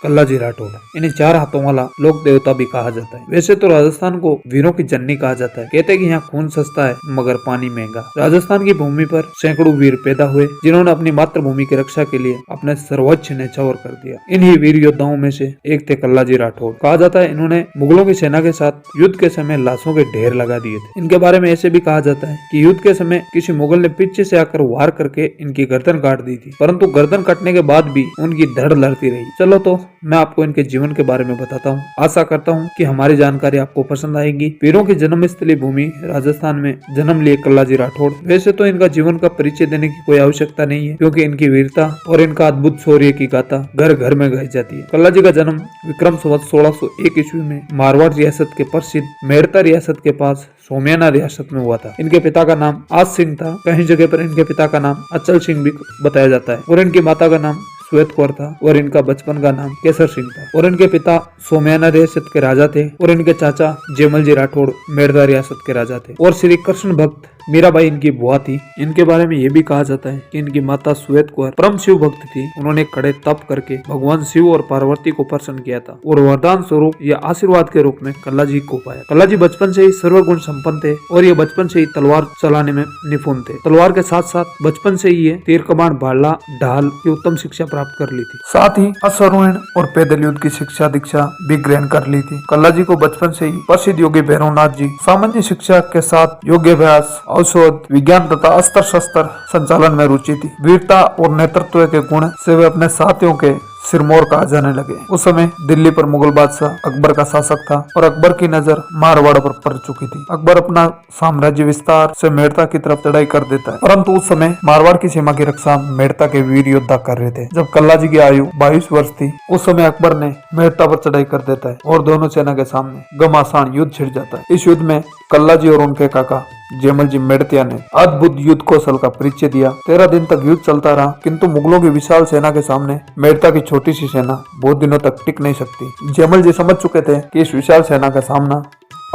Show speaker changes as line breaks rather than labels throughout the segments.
कल्लाजी राठौड़ इन्हें 4 हाथों वाला लोक देवता भी कहा जाता है। वैसे तो राजस्थान को वीरों की जननी कहा जाता है। कहते हैं कि यहाँ खून सस्ता है मगर पानी महंगा। राजस्थान की भूमि पर सैकड़ों वीर पैदा हुए जिन्होंने अपनी मातृभूमि की रक्षा के लिए अपने सर्वोच्च न्यौछावर कर दिया। इन्हीं वीर योद्धाओं में से एक थे कल्लाजी राठौड़। कहा जाता है इन्होंने मुगलों की सेना के साथ युद्ध के समय लाशों के ढेर लगा दिए थे। इनके बारे में ऐसे भी कहा जाता है कि युद्ध के समय किसी मुगल ने पीछे से आकर वार करके इनकी गर्दन काट दी थी, परंतु गर्दन काटने के बाद भी उनकी धड़ लड़ती रही। चलो तो मैं आपको इनके जीवन के बारे में बताता हूँ। आशा करता हूँ कि हमारी जानकारी आपको पसंद आएगी। वीरों की जन्मस्थली भूमि राजस्थान में जन्म लिए कल्लाजी राठौड़। वैसे तो इनका जीवन का परिचय देने की कोई आवश्यकता नहीं है, क्योंकि इनकी वीरता और इनका अद्भुत शौर्य की गाथा घर घर में गाई जाती है। कल्लाजी का जन्म विक्रम संवत 1601 ईस्वी में मारवाड़ रियासत के प्रसिद्ध मेड़ता रियासत के पास सोमियाना रियासत में हुआ था। इनके पिता का नाम आज सिंह था। कहीं जगह पर इनके पिता का नाम अचल सिंह भी बताया जाता है और इनकी माता का नाम श्वेत कौर था और इनका बचपन का नाम केसर सिंह था। और इनके पिता सोमियाना रियासत के राजा थे और इनके चाचा जेमलजी राठौड़ मेड़ता रियासत के राजा थे और श्री कृष्ण भक्त मीराबाई इनकी बुआ थी। इनके बारे में ये भी कहा जाता है कि इनकी माता श्वेत कौर परम शिव भक्त थी। उन्होंने कड़े तप करके भगवान शिव और पार्वती को प्रसन्न किया था और वरदान स्वरूप या आशीर्वाद के रूप में कल्लाजी को पाया। कल्लाजी बचपन से ही सर्वगुण संपन्न थे और ये बचपन से ही तलवार चलाने में निपुण थे। तलवार के साथ साथ बचपन से ही ये तीर कमान भाला ढाल की उत्तम शिक्षा प्राप्त कर ली थी। साथ ही अश्वारोहण और पैदल युद्ध की शिक्षा दीक्षा भी ग्रहण कर ली थी। कल्लाजी को बचपन से ही प्रसिद्ध योगी भैरवनाथ जी सामान्य शिक्षा के साथ योगाभ्यास, औषध, विज्ञान तथा अस्त्र शस्त्र संचालन में रुचि थी। वीरता और नेतृत्व के गुण से वे अपने साथियों के सिरमौर कहा जाने लगे। उस समय दिल्ली पर मुगल बादशाह अकबर का शासक था और अकबर की नजर मारवाड़ पर पड़ चुकी थी। अकबर अपना साम्राज्य विस्तार से मेड़ता की तरफ चढ़ाई कर देता है, परंतु उस समय मारवाड़ की सीमा की रक्षा मेड़ता के वीर योद्धा कर रहे थे। जब कल्लाजी की आयु 22 वर्ष थी उस समय अकबर ने मेड़ता पर चढ़ाई कर देता है और दोनों सेना के सामने घमासान युद्ध छिड़ जाता है। इस युद्ध में कल्लाजी और उनके काका जेमलजी मेड़तिया ने अद्भुत युद्ध कौशल का परिचय दिया। 13 दिन तक युद्ध चलता रहा, किंतु मुगलों की विशाल सेना के सामने मेड़ता की छोटी सी सेना बहुत दिनों तक टिक नहीं सकती। जेमल जी समझ चुके थे कि इस विशाल सेना का सामना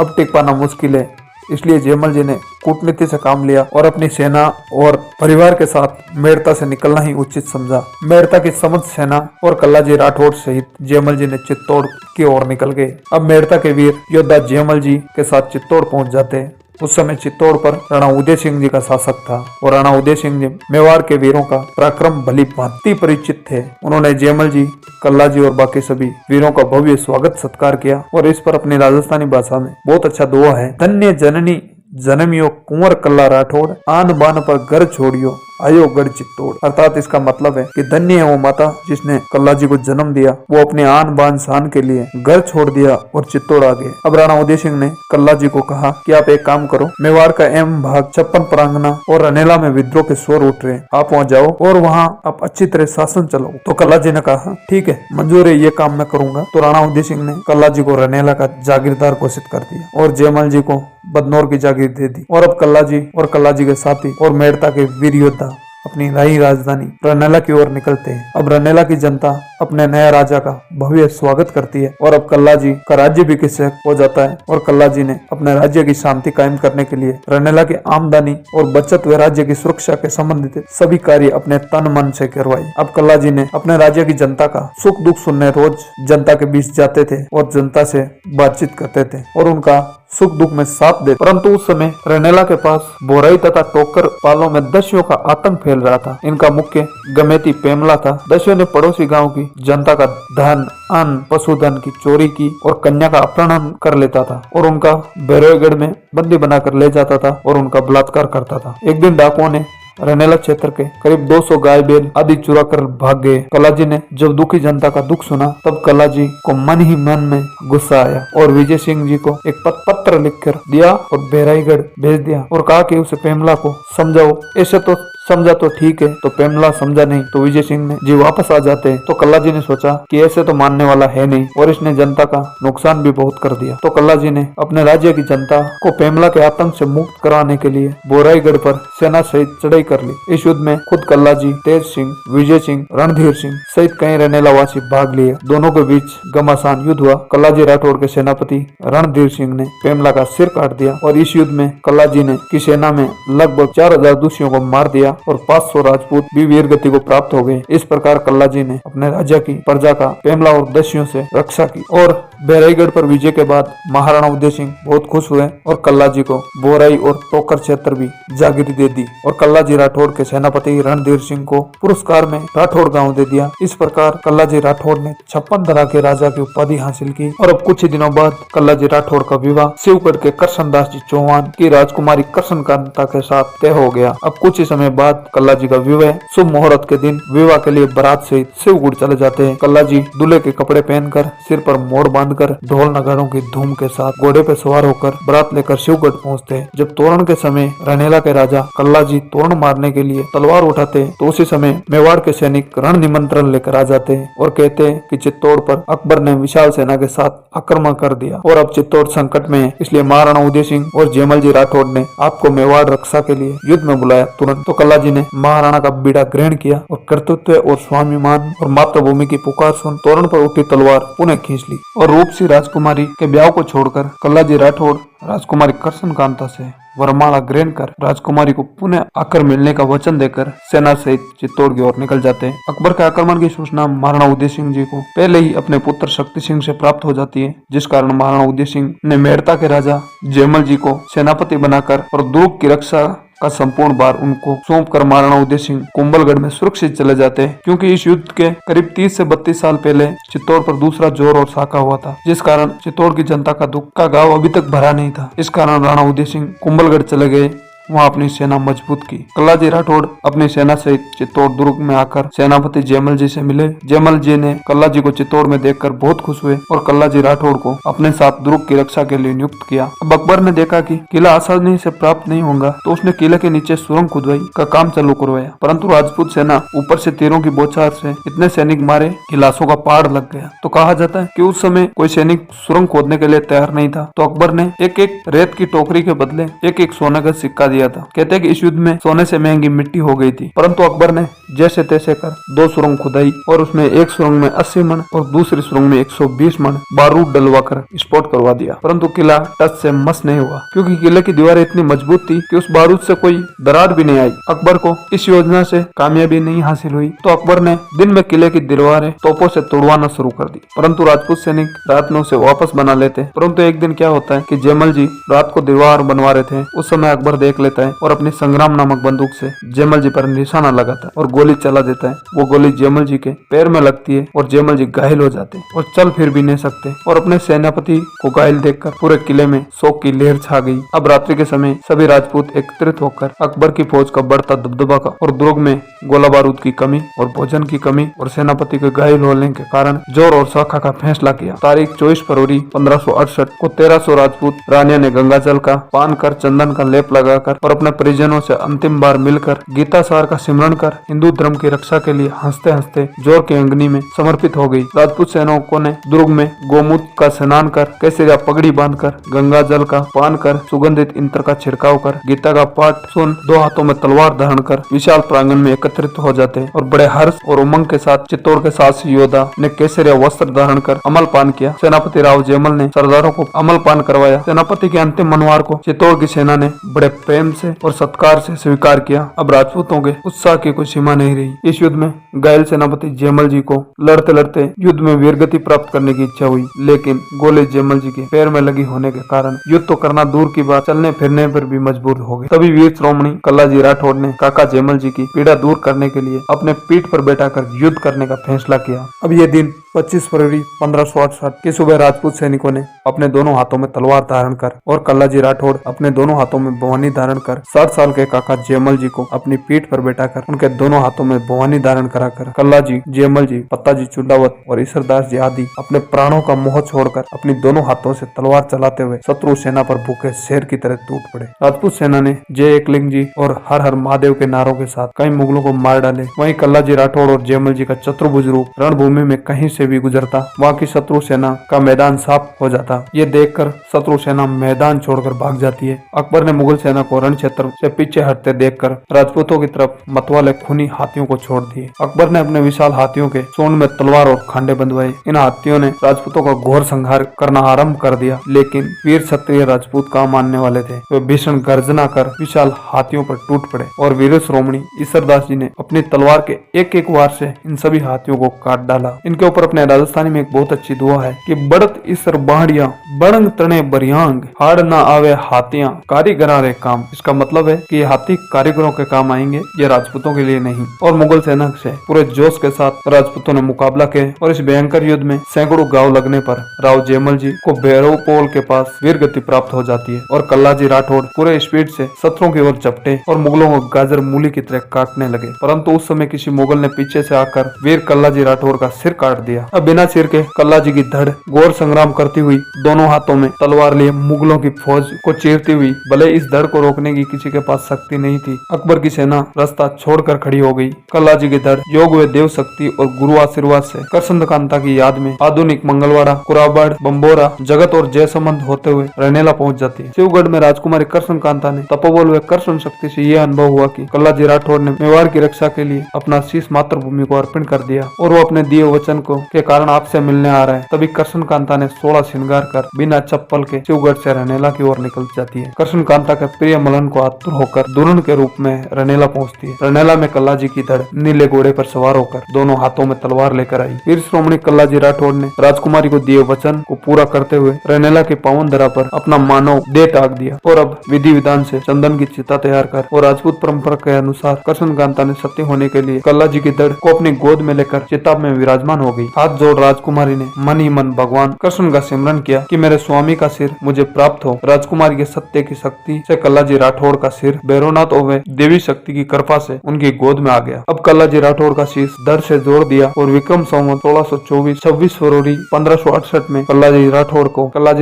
अब टिक पाना मुश्किल है, इसलिए जेमल जी ने कूटनीति से काम लिया और अपनी सेना और परिवार के साथ मेड़ता से निकलना ही उचित समझा। मेड़ता की समस्त सेना और कल्लाजी राठौड़ सहित जेमल जी ने चित्तौड़ की ओर निकल गए। अब मेड़ता के वीर योद्धा जेमल जी के साथ चित्तौड़ पहुंच जाते हैं। उस समय चित्तौड़ पर राणा उदय सिंह जी का शासक था और राणा उदय सिंह जी मेवाड़ के वीरों का पराक्रम भली भांति परिचित थे। उन्होंने जेमल जी, कल्लाजी और बाकी सभी वीरों का भव्य स्वागत सत्कार किया और इस पर अपनी राजस्थानी भाषा में बहुत अच्छा दोहा है। धन्य जननी जन्मियो कुंवर कल्ला राठौड़, आन बान पर घर छोड़ियो आयो गढ़ चित्तौड़। अर्थात इसका मतलब है कि धन्य है वो माता जिसने कल्लाजी को जन्म दिया, वो अपने आन बान शान के लिए घर छोड़ दिया और चित्तौड़ आ गए। अब राणा उदय सिंह ने कल्लाजी को कहा कि आप एक काम करो, मेवाड़ का एम भाग 56 परांगना और रनेला में विद्रोह के स्वर उठ रहे, आप वहाँ जाओ और वहाँ आप अच्छी तरह शासन चलाओ। तो कल्लाजी ने कहा ठीक है, मंजूर है, ये काम मैं करूंगा। तो राणा उदय सिंह ने कल्लाजी को रनेला का जागीरदार घोषित कर दिया और जेमल जी को बदनौर की जागीर दे दी। और अब कल्लाजी और कल्लाजी के साथी और मेड़ता के वीर योद्धा अपनी नई राजधानी रनेला की ओर निकलते हैं। अब रनेला की जनता अपने नए राजा का भव्य स्वागत करती है और अब कल्लाजी का राज्य भी किस्सक हो जाता है और कल्लाजी ने अपने राज्य की शांति कायम करने के लिए रनेला की आमदनी और बचत व राज्य की सुरक्षा के संबंधित सभी कार्य अपने तन मन से करवाई। अब कल्लाजी ने अपने राज्य की जनता का सुख दुख सुनने रोज जनता के बीच जाते थे और जनता से बातचीत करते थे और उनका सुख दुख में साथ दे। परंतु उस समय रनेला के पास बोराई तथा टोकर पालों में दस्युओं का आतंक फैल रहा था। इनका मुख्य गमेती पेमला था। दस्युओं ने पड़ोसी गांव की जनता का धन, अन्न, पशुधन की चोरी की और कन्या का अपहरण कर लेता था और उनका भैरवगढ़ में बंदी बनाकर ले जाता था और उनका बलात्कार करता था। एक दिन डाकुओं ने रनेला क्षेत्र के करीब 200 गाय बैल आदि चुरा कर भाग गए। कल्लाजी ने जब दुखी जनता का दुख सुना तब कल्लाजी को मन ही मन में गुस्सा आया और विजय सिंह जी को एक पत्र लिखकर दिया और बहराईगढ़ भेज दिया और कहा कि उसे पेमला को समझाओ। ऐसे तो समझा तो ठीक है, तो पेमला समझा नहीं तो विजय सिंह ने जी वापस आ जाते। तो कल्लाजी ने सोचा कि ऐसे तो मानने वाला है नहीं और इसने जनता का नुकसान भी बहुत कर दिया। तो कल्लाजी ने अपने राज्य की जनता को पेमला के आतंक से मुक्त कराने के लिए बोराईगढ़ पर सेना सहित चढ़ाई कर ली। इस युद्ध में खुद कल्लाजी, तेज सिंह, विजय सिंह, रणधीर सिंह सहित कई रनेलावासी भाग लिए। दोनों के बीच घमासान युद्ध हुआ। कल्लाजी राठौड़ के सेनापति रणधीर सिंह ने पेमला का सिर काट दिया और इस युद्ध में कल्लाजी ने की सेना में लगभग 4000 दुष्यों को मार दिया गया और 500 राजपूत भी वीर गति को प्राप्त हो गए। इस प्रकार कल्लाजी ने अपने राजा की, प्रजा का, पेमला और दस्युओं से रक्षा की और बहराईगढ़ पर विजय के बाद महाराणा उदय सिंह बहुत खुश हुए और कल्लाजी को बोराई और टोकर क्षेत्र भी जागीरी दे दी और कल्लाजी राठौड़ के सेनापति रणधीर सिंह को पुरस्कार में राठौड़ गांव दे दिया। इस प्रकार कल्लाजी राठौड़ ने 56 तरह के राजा की उपाधि हासिल की और अब कुछ ही दिनों बाद कल्लाजी राठौड़ का विवाह शिवगढ़ के कृष्णदास जी चौहान की राजकुमारी कृष्णकांता के साथ तय हो गया। अब कुछ ही समय बाद कल्लाजी का विवाह शुभ मुहूर्त के दिन विवाह के लिए बारात सहित शिवगढ़ चले जाते हैं। कल्लाजी दूल्हे के कपड़े पहनकर, सिर पर मोड़ बांधकर, ढोल नगाड़ों की धूम के साथ घोड़े पे सवार होकर बारात लेकर शिवगढ़ पहुंचते हैं। जब तोरण के समय रनेला के राजा कल्लाजी तोरण मारने के लिए तलवार उठाते तो उसी समय मेवाड़ के सैनिक रण निमंत्रण लेकर आ जाते हैं और कहते हैं कि चित्तौड़ पर अकबर ने विशाल सेना के साथ आक्रमण कर दिया और अब चित्तौड़ संकट में है, इसलिए महाराणा उदय सिंह और जयमल जी राठौड़ ने आपको मेवाड़ रक्षा के लिए युद्ध में बुलाया। तुरंत तो कल्लाजी ने महाराणा का बीड़ा ग्रहण किया और कर्तृत्व और स्वाभिमान और मातृभूमि की पुकार सुन तोरण पर उठी तलवार पुनः खींच ली और रूपसी राजकुमारी के ब्याह को छोड़कर कल्लाजी राठौड़ राजकुमारी कृष्णकांता से वरमाला ग्रहण कर राजकुमारी को पुनः आकर मिलने का वचन देकर सेना सहित चित्तौड़ की ओर निकल जाते हैं। अकबर के आक्रमण की सूचना महाराणा उदय सिंह जी को पहले ही अपने पुत्र शक्ति सिंह से प्राप्त हो जाती है, जिस कारण महाराणा उदय सिंह ने मेड़ता के राजा जयमल जी को सेनापति बनाकर और दुर्ग की रक्षा का संपूर्ण भार उनको सौंपकर महाराणा उदय सिंह कुंभलगढ़ में सुरक्षित चले जाते हैं, क्योंकि इस युद्ध के करीब 30 से 32 साल पहले चित्तौड़ पर दूसरा जोर और साका हुआ था, जिस कारण चित्तौड़ की जनता का दुख का घाव अभी तक भरा नहीं था। इस कारण राणा उदय सिंह कुंभलगढ़ चले गए, वहां अपनी सेना मजबूत की। कल्लाजी राठौड़ अपनी सेना सहित चित्तौड़ दुर्ग में आकर सेनापति जयमल जी से मिले। जयमल जी ने कल्लाजी को चित्तौड़ में देखकर बहुत खुश हुए और कल्लाजी राठौड़ को अपने साथ दुर्ग की रक्षा के लिए नियुक्त किया। अब अकबर ने देखा कि किला आसानी से प्राप्त नहीं होगा, तो उसने किले के नीचे सुरंग खुदवाई का काम चालू करवाया, परंतु राजपूत सेना ऊपर से तीरों की बौछार से इतने सैनिक मारे कि लाशों का पहाड़ लग गया। तो कहा जाता है कि उस समय कोई सैनिक सुरंग खोदने के लिए तैयार नहीं था, तो अकबर ने एक एक रेत की टोकरी के बदले एक एक सोने का सिक्का दिया था। कहते हैं कि इस युद्ध में सोने से महंगी मिट्टी हो गई थी, परंतु अकबर ने जैसे तैसे कर 2 सुरंग खुदाई और उसमें एक सुरंग में 80 मन और दूसरी सुरंग में 120 मन बारूद डलवाकर विस्फोट करवा दिया, परंतु किला टच से मस नहीं हुआ, क्योंकि किले की दीवारें इतनी मजबूत थी कि उस बारूद से कोई दरार भी नहीं आई। अकबर को इस योजना से कामयाबी नहीं हासिल हुई, तो अकबर ने दिन में किले की दीवारें तोपों से तोड़वाना शुरू कर दी, परंतु राजपूत सैनिक रात में उसे वापस बना लेते। परंतु एक दिन क्या होता है कि जयमल जी रात को दीवार बनवा रहे थे, उस समय अकबर देख लेता है और अपनी संग्राम नामक बंदूक से जयमल जी पर निशाना लगाता है और गोली चला देता है। वो गोली जयमल जी के पैर में लगती है और जयमल जी घायल हो जाते हैं और चल फिर भी नहीं सकते और अपने सेनापति को घायल देखकर पूरे किले में शोक की लहर छा गई। अब रात्रि के समय सभी राजपूत एकत्रित होकर अकबर की फौज का बढ़ता दबदबा का और दुर्ग में गोला बारूद की कमी और भोजन की कमी और सेनापति के घायल होने के कारण जोर और शाखा का फैसला किया। तारीख 24 फरवरी 1568 को 1300 राजपूत रानिया ने गंगा जल का पान कर, चंदन का लेप लगाकर और अपने परिजनों से अंतिम बार मिलकर गीता सार का सिमरन कर हिंदू धर्म की रक्षा के लिए हंसते हंसते जोर के अंगनी में समर्पित हो गई। राजपूत सैनिकों ने दुर्ग में गोमूत्र का स्नान कर, केसरिया पगड़ी बांधकर, गंगा जल का पान कर, सुगंधित इंत्र का छिड़काव कर, गीता का पाठ सुन, 2 हाथों में तलवार धारण कर विशाल प्रांगण में एकत्रित हो जाते और बड़े हर्ष और उमंग के साथ चित्तौड़ के साहसी योद्धा ने केसरिया वस्त्र धारण कर अमल पान किया। सेनापति राव जयमल ने सरदारों को अमल पान करवाया। सेनापति के अंतिम मनवार को चित्तौड़ की सेना ने बड़े प्रेम से और सत्कार से स्वीकार किया। अब राजपूतों के उत्साह की कोई सीमा नहीं रही। इस युद्ध में घायल सेनापति जयमल जी को लड़ते लड़ते युद्ध में वीरगति प्राप्त करने की इच्छा हुई, लेकिन गोली जयमल जी के पैर में लगी होने के कारण युद्ध तो करना दूर की बात, चलने फिरने पर भी मजबूर हो गए। तभी वीर श्रोमणी कल्लाजी राठौड़ ने काका जयमल जी की पीड़ा दूर करने के लिए अपने पीठ पर बैठाकर युद्ध करने का फैसला किया। अब ये दिन 25 फरवरी 1568 की सुबह राजपूत सैनिकों ने अपने दोनों हाथों में तलवार धारण कर और कल्लाजी राठौड़ अपने दोनों हाथों में भवानी धारण कर 60 साल के काका जयमल जी को अपनी पीठ पर बैठाकर उनके दोनों हाथों में भवानी धारण कराकर कल्लाजी, जयमल जी, पत्ताजी चुंडावत और ईश्वरदास जी आदि अपने प्राणों का मोह छोड़कर अपनी दोनों हाथों से तलवार चलाते हुए शत्रु सेना पर भूखे शेर की तरह टूट पड़े। राजपूत सेना ने जय एकलिंग जी और हर हर महादेव के नारों के साथ कई मुगलों को मार डाले। वहीं कल्लाजी राठौड़ और जयमल जी का चतुर्भुज रूप रणभूमि में कहीं से भी गुजरता, वहां की शत्रु सेना का मैदान साफ हो जाता। ये देखकर शत्रु सेना मैदान छोड़कर भाग जाती है। अकबर ने मुगल सेना को रण क्षेत्र से पीछे हटते देखकर राजपूतों की तरफ मतवाले खूनी हाथियों को छोड़ दिए। अकबर ने अपने विशाल हाथियों के सूंड में तलवार और खांडे बंधवाए। इन हाथियों ने राजपूतों का घोर संहार करना आरंभ कर दिया, लेकिन वीर क्षत्रिय राजपूत कहाँ मानने वाले थे। वे भीषण गर्जना कर विशाल हाथियों पर टूट पड़े और वीर श्रोमणी ईसरदास जी ने अपनी तलवार के एक एक वार से इन सभी हाथियों को काट डाला। इनके ऊपर अपने राजस्थानी में एक बहुत अच्छी दुआ है कि बढ़त ईसर बाढ़िया बड़ंग तने बरियांग हाड़ ना आवे हाथियां कारीगरा रे काम। इसका मतलब है कि ये हाथी कारीगरों के काम आएंगे, ये राजपूतों के लिए नहीं। और मुगल सेना से पूरे जोश के साथ राजपूतों ने मुकाबला किया और इस भयंकर युद्ध में सैकड़ों गांव लगने पर राव जयमल जी को भैरव पोल के पास वीर गति प्राप्त हो जाती है और कल्लाजी राठौड़ पूरे स्पीड से शत्रुओं की ओर झपटे और मुगलों को गाजर मूली की तरह काटने लगे। परंतु उस समय किसी मुगल ने पीछे से आकर वीर कल्लाजी राठौड़ का सिर काट दिया। अब बिना सिर के कल्लाजी की धड़ घोर संग्राम करती हुई दोनों हाथों में तलवार लिए मुगलों की फौज को चीरती हुई, भले इस धड़ को रोकने की किसी के पास शक्ति नहीं थी, अकबर की सेना रास्ता छोड़कर खड़ी हो गई। कल्लाजी की धड़ योग व देव शक्ति और गुरु आशीर्वाद से करसंद कांता की याद में आधुनिक मंगलवाड़ा, कुराबाड़, बम्बोरा, जगत और जयसमंद होते हुए रनेला पहुंच जाती है। शिवगढ़ में राजकुमारी करसन कांता ने तपोबल व करसन शक्ति से यह अनुभव हुआ कि कल्लाजी राठौड़ ने मेवाड़ की रक्षा के लिए अपना शीश मातृभूमि को अर्पण कर दिया और वो अपने दिए वचन को के कारण आपसे मिलने आ रहा है। तभी करसन कांता ने 16 श्रृंगार कर बिना चप्पल के शिवगढ़ से रनेला की ओर निकल जाती है। करसन कांता के प्रिय मलन को आतुर होकर दुल्हन के रूप में रनेला पहुंचती है। रनेला में कल्लाजी की धड़ नीले घोड़े पर सवार होकर दोनों हाथों में तलवार लेकर आई। वीर श्रोमणी कल्लाजी राठौड़ ने राजकुमारी को दिए वचन को पूरा करते हुए रनेला के पावन धरा पर अपना मानव देह टाक दिया और अब विधि विधान से चंदन की चिता तैयार कर और राजपूत परंपरा के अनुसार करसन कांता ने सत्य होने के लिए कल्लाजी की धड़ को अपनी गोद में लेकर चिता में विराजमान हो गई। हाथ जोड़ राजकुमारी ने मन ही मन भगवान कृष्ण का सिमरन किया कि मेरे स्वामी का सिर मुझे प्राप्त हो। राजकुमारी के सत्य की शक्ति से कल्लाजी राठौड़ का सिर भैरवनाथ और देवी शक्ति की कृपा से उनकी गोद में आ गया। अब कल्लाजी राठौड़ का शीश धड़ से जोड़ दिया और विक्रम संवत 1624 26 फरवरी 1568 में कल्लाजी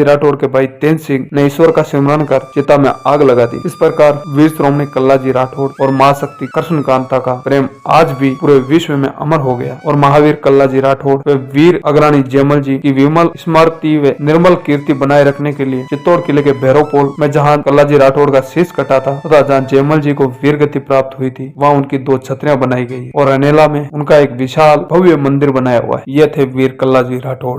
राठौड़ के भाई तेज सिंह ने ईश्वर का सिमरन कर चिता में आग लगा दी। इस प्रकार वीर श्रोमणी कल्लाजी राठौड़ और माँ शक्ति कृष्ण कांता का प्रेम आज भी पूरे विश्व में अमर हो गया और महावीर कल्लाजी राठौड़ व वीर अग्रणी जयमल जी की विमल स्मृति व निर्मल कीर्ति बनाए रखने के लिए चित्तौड़ किले के भैरव पोल में जहाँ कल्लाजी राठौड़ का शीश कटा था तथा जहाँ जयमल जी को वीर गति प्राप्त हुई थी, वहाँ उनकी 2 छतरियां बनाई गई और रनेला में उनका एक विशाल भव्य मंदिर बनाया हुआ है। ये थे वीर कल्लाजी राठौड़।